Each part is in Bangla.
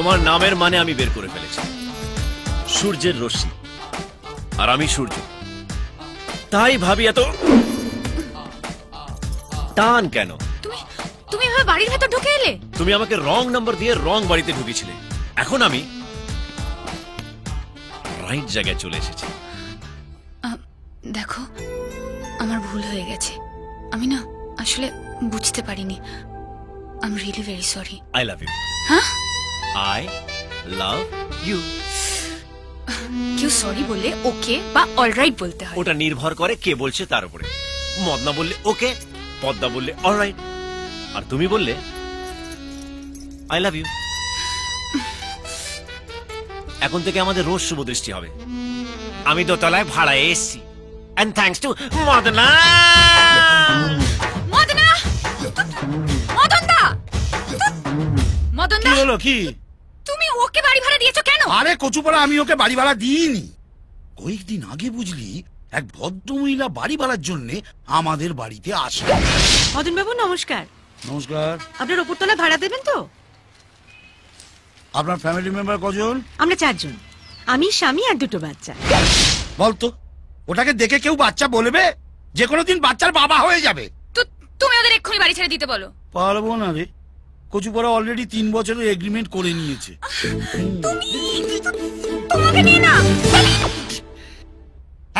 তোমার নামের মানে আমি বের করে ফেলেছি, সূর্যের রশ্মি, আর আমি সূর্য। তাই ভাবি এত টান কেন? তুমি এভাবে বাড়ির ভেতর ঢুকে এলে? তুমি আমাকে রং নাম্বার দিয়ে রং বাড়িতে ঢুকেছিলে, এখন আমি রাইট জায়গায় চলে এসেছি। দেখো, আমার ভুল হয়ে গেছে, আমি না আসলে বুঝতে পারিনি। I am really very sorry. I love you. হ্যাঁ, আই লাভ ইউ। কেউ সরি বললে ওকে বা অলরাইট বলতে হয়। ওটা নির্ভর করে কে বলছে তার উপরে। মদনা বললে ওকে, পদ্মা বললে অলরাইট, আর তুমি বললে আই লাভ ইউ। এখন থেকে আমাদের রোজ শুভ দৃষ্টি হবে। আমি দোতলায় ভাড়ায় এসেছি, and thanks to Madna. Madna, মদনদা, মদনদা, কি হলো? কি তুমি ওকে বাড়ি ভাড়া দিয়েছো কেন? আরে কচুপাড়া, আমি ওকে বাড়ি ভাড়া দিইনি। কয়েকদিন আগে বুঝলি এক ভদ্রমহিলা বাড়ি ভাড়ার জন্য আমাদের বাড়িতে আসে। মদন বাবু নমস্কার। নমস্কার। আপনার ওপরতলা ভাড়া দেবেন তো? আপনার ফ্যামিলি মেম্বার কজন? আমরা 4 জন, আমি, স্বামী আর 2 বাচ্চা। বলতো, ওটাকে দেখে কেউ বাচ্চা বলবে? যে কোনো দিন বাচ্চার বাবা হয়ে যাবে। তুমি ওদের এক্ষুনি বাড়ি ছেড়ে দিতে বলো। পারবো না রে, কচুপাড়া অলরেডি 3 বছরের এগ্রিমেন্ট করে নিয়েছে। তোমাকে নিয়ে না,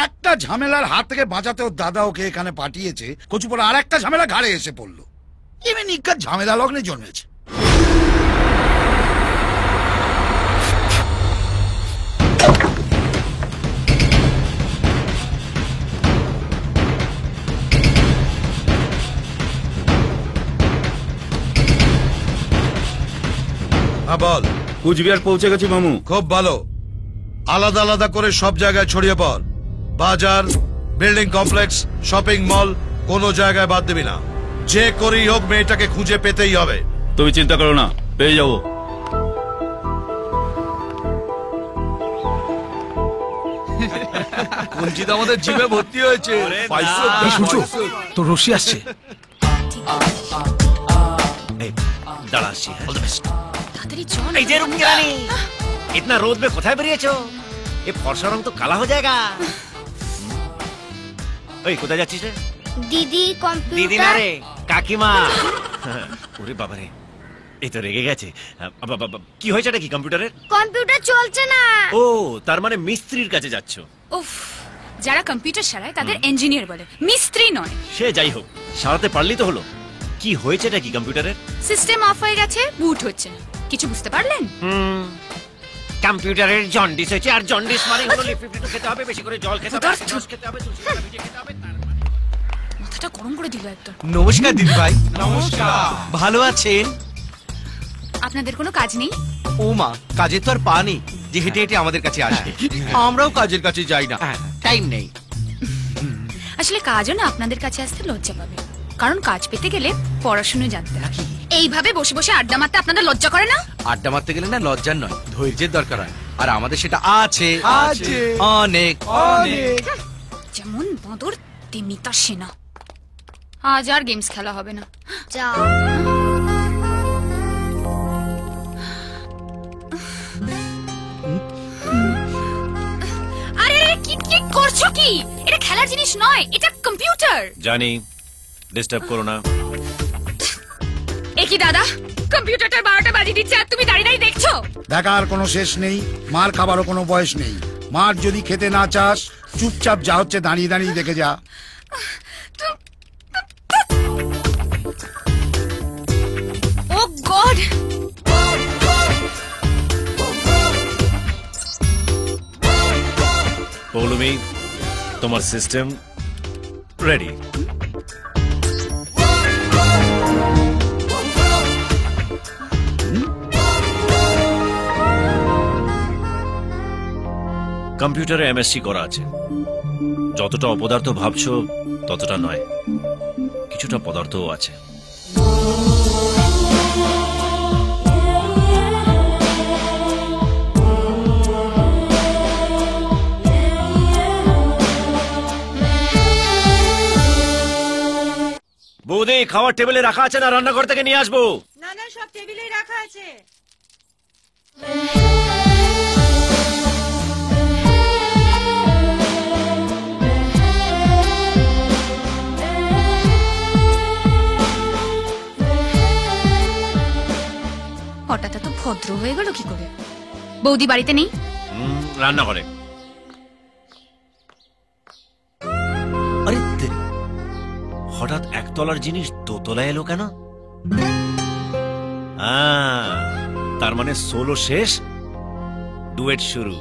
একটা ঝামেলার হাত থেকে বাঁচাতে ওর দাদা ওকে এখানে পাঠিয়েছে, কচুপাড়া আর একটা ঝামেলা ঘাড়ে এসে পড়লো। এমনি নিকার ঝামেলা লগ্নে জন্মেছে। বল। কুচবিহার পৌঁছে গেছি মামু। খুব ভালো, আলাদা আলাদা করে সব জায়গায় ছড়িয়ে পড়। বাজার, বিল্ডিং কমপ্লেক্স, শপিং মল, কোনো জায়গায় বাদ দিবি না। যে করেই হোক মেয়েটাকে খুঁজে পেতেই হবে। তুমি চিন্তা করো না, পেয়ে যাবো। কুঞ্চিত আমাদের জিমে ভর্তি হয়েছে। তোর রশি আসছে। দাঁড়া আসছি। তাড়াতাড়ি চল। এই যে রুমকি इतना रोद में কোথায় বেরিয়েছো? এ ফর্সা রং তো কালা হয়ে যায়গা। ওই কোথায় যাচ্ছিস রে? দিদি কম্পিউটার। দিদি না রে, কাকিমা। ওরে বাবা রে, এই তো রেগে গেছে। কি হয়েছে এটা? কি কম্পিউটারের? কম্পিউটার চলছে না। ও, তার মানে মিস্ত্রির কাছে যাচ্ছ? উফ, যারা কম্পিউটার সারায় তাদের ইঞ্জিনিয়ার বলে, মিস্ত্রি নয়। সে যাই হোক, সারাতে পারলি তো হলো। কি হয়েছে এটা? কি কম্পিউটারের? সিস্টেম অফ হয়ে গেছে, বুট হচ্ছে না। কিছু বুঝতে পারলেন? কম্পিউটারের জন্ডিস হয়েছে, আর জন্ডিস মানে হলো লিপিড খেতে হবে, বেশি করে জল খেতে হবে, রস খেতে হবে, তুলসী পাতা ভিজিয়ে খেতে হবে। মাথাটা গরম করে দিল একদম। নমস্কার দিদি ভাই। নমস্কার। ভালো আছেন? আপনাদের কোনো কাজ নেই? ও মা, কাজের তো আর পা নেই যে হেঁটে হেঁটে আমাদের কাছে আসবে। আমরাও কাজের কাছে যাই না, টাইম নেই। আসলে কাজও না আপনাদের কাছে আসতে লজ্জা পাবে, কারণ কাজ পেতে গেলে পড়াশোনা জানতে হয়। এইভাবে বসে বসে আড্ডা মারতে আপনাদের লজ্জা করে না? আড্ডা মারতে গেলে না লজ্জার নয়, ধৈর্যের দরকার হয়, আর আমাদের সেটা আছে অনেক অনেক। যেমন বাঁদর তেমনি তার সেনা। আজ আর গেমস খেলা হবে না। যাও। আরে কি কি করছো? কি এটা খেলার জিনিস নয়, এটা কম্পিউটার। জানি, ডিস্টার্ব করো না। একই দাদা, কম্পিউটারটার 12টা বাজিয়ে দিচ্ছে আর তুমি দাঁড়িয়ে দাঁড়িয়ে দেখছো? দেখার কোনো শেষ নেই, মার খাবারও কোনো বয়স নেই। মার যদি খেতে না চাস, চুপচাপ যা হচ্ছে দাঁড়িয়ে দাঁড়িয়ে দেখে যা। ও গড! পৌলুমি, তোমার সিস্টেম রেডি। কম্পিউটারে এমএসসি করা আছে। যতটা অপদার্থ ভাবছো ততটা নয়, কিছুটা পদার্থও আছে। বৌদি, খাওয়ার টেবিলে রাখা আছে না রান্নাঘর থেকে নিয়ে আসবো? না না, সব টেবিলেই রাখা আছে। হঠাৎ এত ভদ্র হয়ে গেল কি করে? বৌদি বাড়িতে নেই? রান্না করে। আরে তেরি, হঠাৎ একতলার জিনিস দোতলায় এলো কেন? তার মানে সোলো শেষ, ডুয়েট শুরু।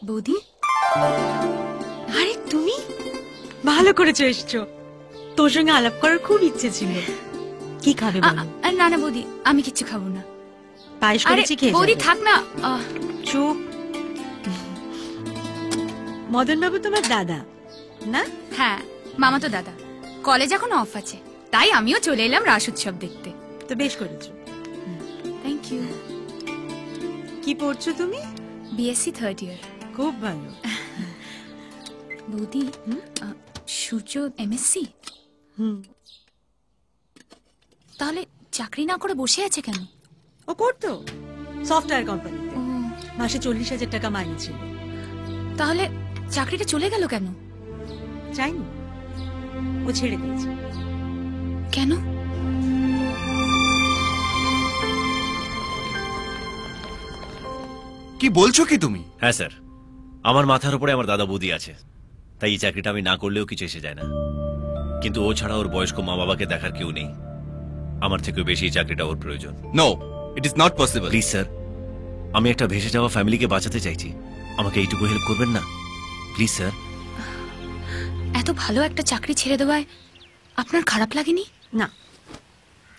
বৌদি আরে তুমি ভালো করেছো এসছো, তোর সঙ্গে আলাপ করার খুব ইচ্ছে ছিল। কি খাবে বলো? না না বৌদি, আমি কিচ্ছু খাবো না। পায়েস আরে করেছি, খেয়ে বৌদি যাবে। থাক না। চুপ। মদন বাবু তোমার দাদা না? হ্যাঁ, মামা তো দাদা। কলেজ এখন অফ আছে, তাই আমিও চলে এলাম রাস উৎসব দেখতে। তো বেশ করেছো। Thank you. কি পড়ছো তুমি? BSc third year. খুব ভালো। বৌদি, সূর্য এমএসসি? হুম। তাহলে চাকরি না করে বসে আছে কেন? ও করতো সফটওয়্যার কোম্পানিতে, ও, মাসে 40,000 টাকা মাইনে ছিল। তাহলে চাকরিটা চলে গেল কেন? চাইনি, ও ছেড়ে দিয়েছে। কেন? কি বলছো কি তুমি? হ্যাঁ স্যার, আমার মাথার উপরে আমার দাদা বৌদি আছে, তাই এই চাকরিটা আমি না করলেও কিছু এসে যায় না। কিন্তু ও ছাড়া ওর বয়স্ক মা বাবাকে দেখার কেউ নেই। আমার থেকে বেশি এই চাকরিটা ওর প্রয়োজন। No, it is not possible. Please sir, আমি একটা ভেসে যাওয়া ফ্যামিলিকে বাঁচাতে চাইছি, আমাকে এইটুকু হেল্প করবেন না প্লিজ স্যার? এত ভালো একটা চাকরি ছেড়ে দেওয়ায় আপনার খারাপ লাগেনি? না,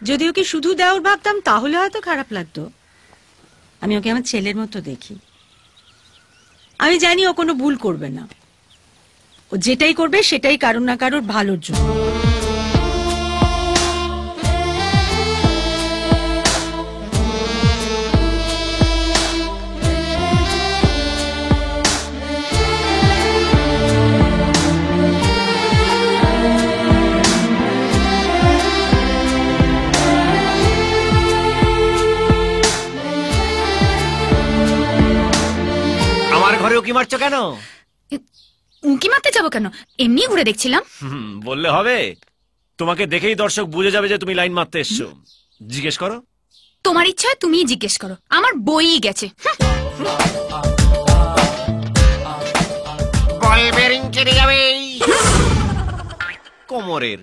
যদি ওকে শুধু দেওয়ার ভাবতাম তাহলে হয়তো খারাপ লাগতো। আমি ওকে আমার ছেলের মতো দেখি। আমি জানি ও কোনো ভুল করবে না, ও যেটাই করবে সেটাই কারোর না কারোর ভালোর জন্য। আমার ঘরেও কি মারছো কেন? উঁকি মারতে যাবো কেন? এমনি ঘুরে দেখছিলাম। বললে হবে? তোমাকে দেখেই দর্শক বুঝে যাবে যে তুমি লাইন মারতে এসছো। জিজ্ঞেস করো। তোমার ইচ্ছা হয় তুমিই জিজ্ঞেস করো, আমার বই গেছে। বল বেরিং কেটে যাবে কোমরের।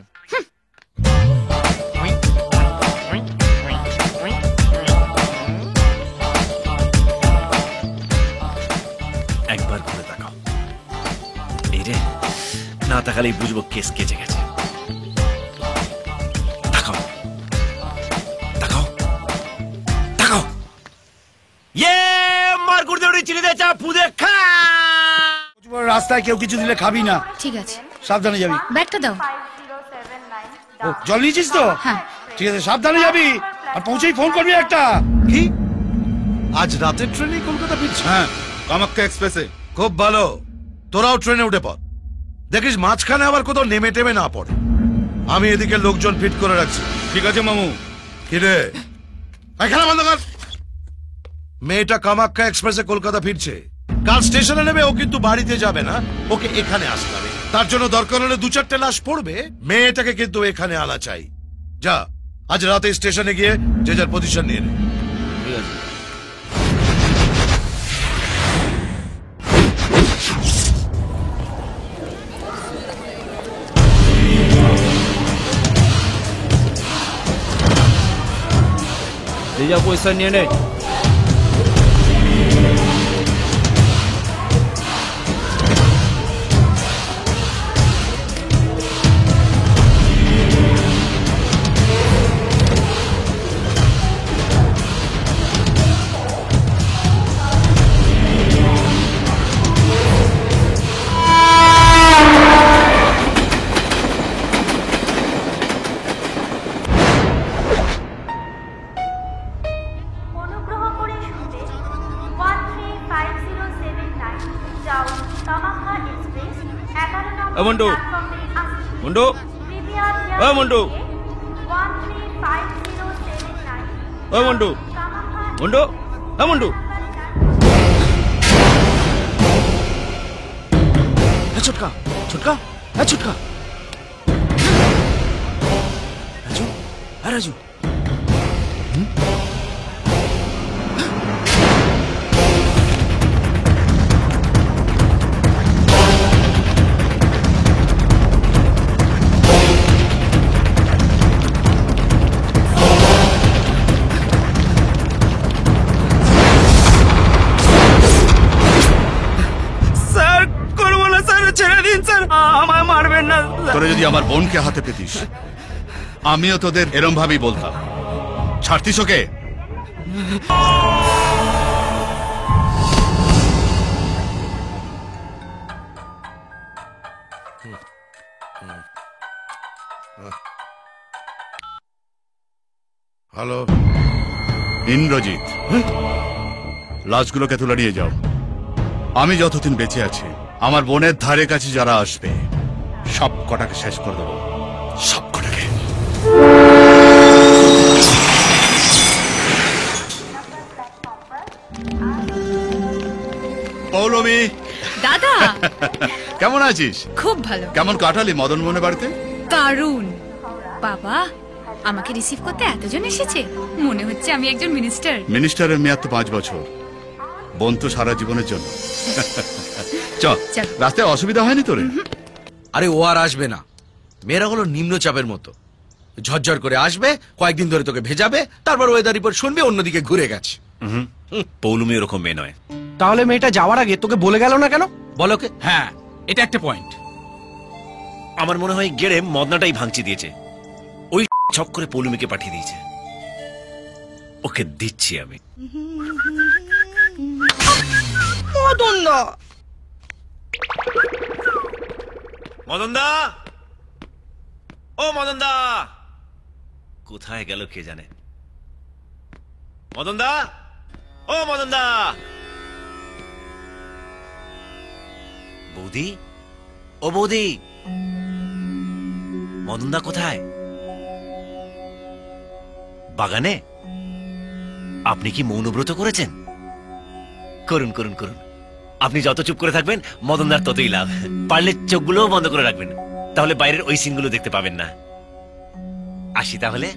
একবার ঘুরে তাকাও। এই রে, না তাকালেই বুঝবো কেস কেচে গেছে। তাকাও তাকাও তাকাও। ইয়ে মার গুড় দৌড়ি চিনি দে চা পুদে খা। রাস্তায় কেউ কিছু দিলে খাবি না, ঠিক আছে, সাবধানে যাবি। ব্যাগটা দাও। ও, জল নিয়েছিস তো? হ্যাঁ। ঠিক আছে, সাবধানে যাবি, আর পৌঁছেই ফোন করবি একটা। কি আজ রাতের ট্রেনে কলকাতা ফিরছি? হ্যাঁ, কামাখ্যা এক্সপ্রেসে। খুব ভালো, তোরাও ট্রেনে উঠে পড়। দেখিস মাঝখানে আবার কোথাও নেমে টেমে না পড়ে। আমি এদিকে লোকজন ফিট করে রাখছি। ঠিক আছে মামু। কিরে, খেলা বন্ধ কর। মেয়েটা কামাখ্যা এক্সপ্রেসে কলকাতা ফিরছে, কাল স্টেশনে নেবে। ও কিন্তু বাড়িতে যাবে না, ওকে এখানে আসতে হবে। তার জন্য দরকার হলে 2-4টে লাশ পড়বে, মেয়েটাকে কিন্তু এখানে আনা চাই। যা, আজ রাতে স্টেশনে গিয়ে যে যার পজিশন নিয়ে নে। ঠিক আছে। যে যা পয়সা নিয়ে নে। অনুগ্রহ করে শুনতে 135079 যাও কামাখ্যা এক্সপ্রেস 11 নম্বর মন্টু, প্ল্যাটফর্মে আসছে। মন্টু, কৃপয়া মন্টু। 135079 মন্টু। কামাখ্যা মুন্ডু হ্যাঁ মুন্ডু ছোটকা ছোটকা হ্যাঁ ছোটকা রাজু হ্যাঁ রাজু তোরা যদি আমার বোনকে হাতে পেতিস আমিও তোদের এরম ভাবেই বলতাম। ছাড়তিস ওকে? হ্যালো, ইন্দ্রজিৎ, লাশগুলোকে তুলে নিয়ে যাও। আমি যতদিন বেঁচে আছি আমার বোনের ধারে কাছে যারা আসবে সব কটাকে শেষ করে দেবো, সব কটাকে। পৌলমী, দাদা কেমন আছিস? খুব ভালো। কেমন কাটালি মদন মোহনের বাড়িতে? দারুণ। বাবা, আমাকে রিসিভ করতে এতজন এসেছে, মনে হচ্ছে আমি একজন মিনিস্টার। মিনিস্টারের মেয়াদ তো 5 বছর, বোন তো সারা জীবনের জন্য। চল, চল। রাস্তায় অসুবিধা হয়নি তোরে? আরে ও আর আসবে না, মেয়েরা হলো নিম্নচাপের মতো, ঝরঝর করে আসবে, কয়েকদিন ধরে তোকে ভেজাবে, তারপর ওয়েদার রিপোর্ট শুনবে অন্যদিকে ঘুরে গেছে। পৌলুমি ওরকম মেয়ে নয়। তাহলে মেয়েটা যাওয়ার আগে তোকে বলে গেল না কেন? বলো কে? হ্যাঁ, এটা একটা পয়েন্ট। আমার মনে হয় গেড়ে মদনাটাই ভাঙচি দিয়েছে, ওই ছক করে পৌলুমিকে পাঠিয়ে দিয়েছে। ওকে দিচ্ছি আমি। মদনদা, ও মদনদা, কোথায় গেল কে জানে। মদনদা, ও মদনদা। বৌদি, ও বৌদি, মদনদা কোথায়? বাগানে? আপনি কি মৌনব্রত করেছেন? করুন করুন করুন। আপনি যত চুপ করে থাকবেন মদনদার ততই লাভ। পারলে চোখগুলোও বন্ধ করে রাখবেন, তাহলে বাইরের ওই সিনগুলো দেখতে পাবেন না। আসি তাহলে।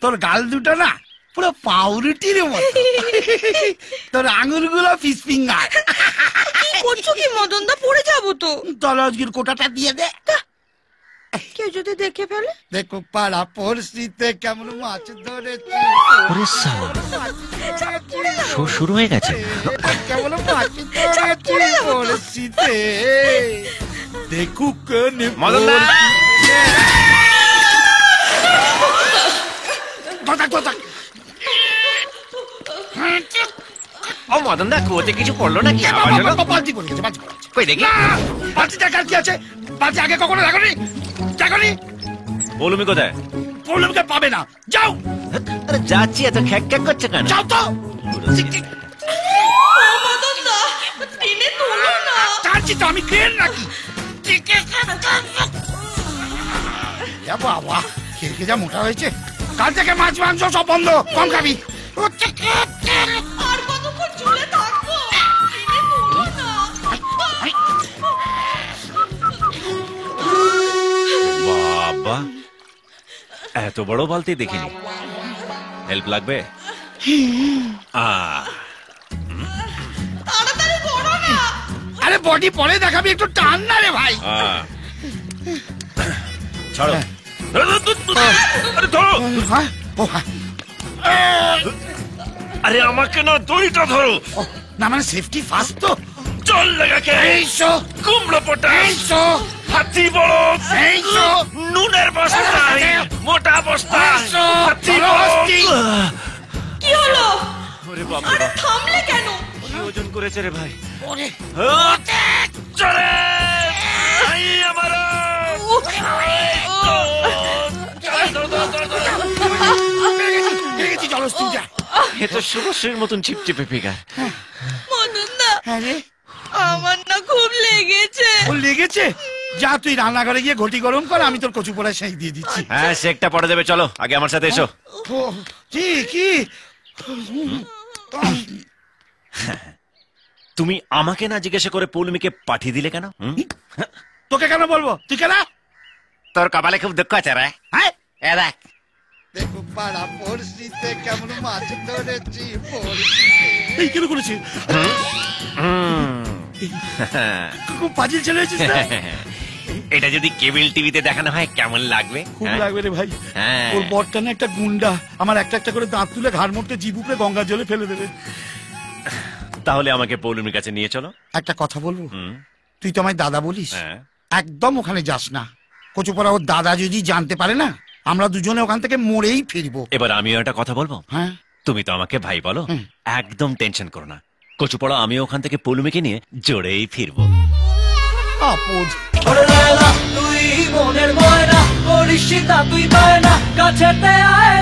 তোর গাল দুটো না পুরো পাউরুটির মতো, তোর আঙুল গুলো ফিস ফিঙ্গার। করছো কি মদন দা? পড়ে যাবো তো। তোর আজকের কোটাটা দিয়ে দে। কেউ যদি দেখে ফেলে? দেখো পাড়া পড়শিতে কেমন মাছ ধরেছে, শুরু হয়ে গেছে। কেমন মাছ ধরেছে পড়শিতে, দেখুক মদনদা, ও মদনদা, কুয়োতে কিছু পড়লো নাকি? বালতি পড়ে গেছে, বালতি পড়ে গেছে। কই দেখি। বালতি টাকার কি আছে? বালতি আগে কখনো দেখনি? দেখনি? পৌলুমি কোথায়? পৌলমকে পাবে না, যাও আরে যাচ্ছি, এত খ্যাক খ্যাক করছে কেন? যাও তো। ছাড়ছি তো, আমি ক্রেন নাকি? বাবা, খেয়ে যা মোটা হয়েছে। কাল থেকে মাছ মাংস সব বন্ধ, কম খাবি। বাবা, এত বড় বালতি দেখিনি। হেল্প লাগবে? আরে বডি পরে দেখাবি, একটু টান না রে ভাই। ছাড়ো। আরে ধরো। আরে আমাকে না, দড়িটা ধরো। না মানে সেফটি ফার্স্ট তো। চল লাগাকে। এইসো কুমড়ো পটা, এইসো হাতি বড়, এইসো নুনের বস্তা, মোটা বস্তা, হাতি বড়। কি হলো? ওরে বাবা, আরে থামলে কেন? কি ওজন করেছে রে ভাই? ওরে চলে আই আমারো। এ তো শুভশ্রীর মতন চিপচিপে ফিগার। মদন দা, আরে আমার না খুব লেগেছে। ও লেগেছে? যা তুই রান্নাঘরে গিয়ে ঘটি গরম কর, আমি তোর কচু পোড়ায় সেঁক দিয়ে দিচ্ছি। হ্যাঁ শেকটা পড়ে দেবে, চলো আগে আমার সাথে এসো। ও, কি কি তুমি আমাকে না জিজ্ঞাসা করে পৌলমীকে পাঠিয়ে দিলে কেন? হুম? তোকে কেন বলবো, তুই কেন? তোর কপালে খুব দুঃখ আছে রে। হ্যাঁ এ দেখ দেখো পাড়া পড়শিতে কেমন মাছ ধরেছি, এই কেন করেছি? খুব পাজিল ছেলে হয়েছিস না? এটা যদি কেবল টিভিতে দেখানো হয় কেমন লাগবে? খুব হ্যাঁ? লাগবে রে ভাই। হ্যাঁ। ওর বরটা না একটা গুন্ডা, আমার একটা একটা করে দাঁত তুলে ঘাড় মোটকে জিবুকে গঙ্গার জলে ফেলে দেবে। তাহলে আমাকে পৌলমীর কাছে নিয়ে চলো। একটা কথা বলবো, হুম, তুই তো আমায় দাদা বলিস, হ্যাঁ। একদম ওখানে যাস না। কচুপড়া ওর দাদা যদি জানতে পারে না, আমরা দুজনে ওখান থেকে মরেই ফিরবো। এবার আমিও একটা কথা বলবো। হ্যাঁ তুমি তো আমাকে ভাই বলো, হুম। একদম টেনশন করো না। কচুপড়া আমি ওখান থেকে পৌলমীকে নিয়ে জোরেই ফিরবো। আপদ। তুই মনের ময়না করিস তুই বায়না কাছেতে আয়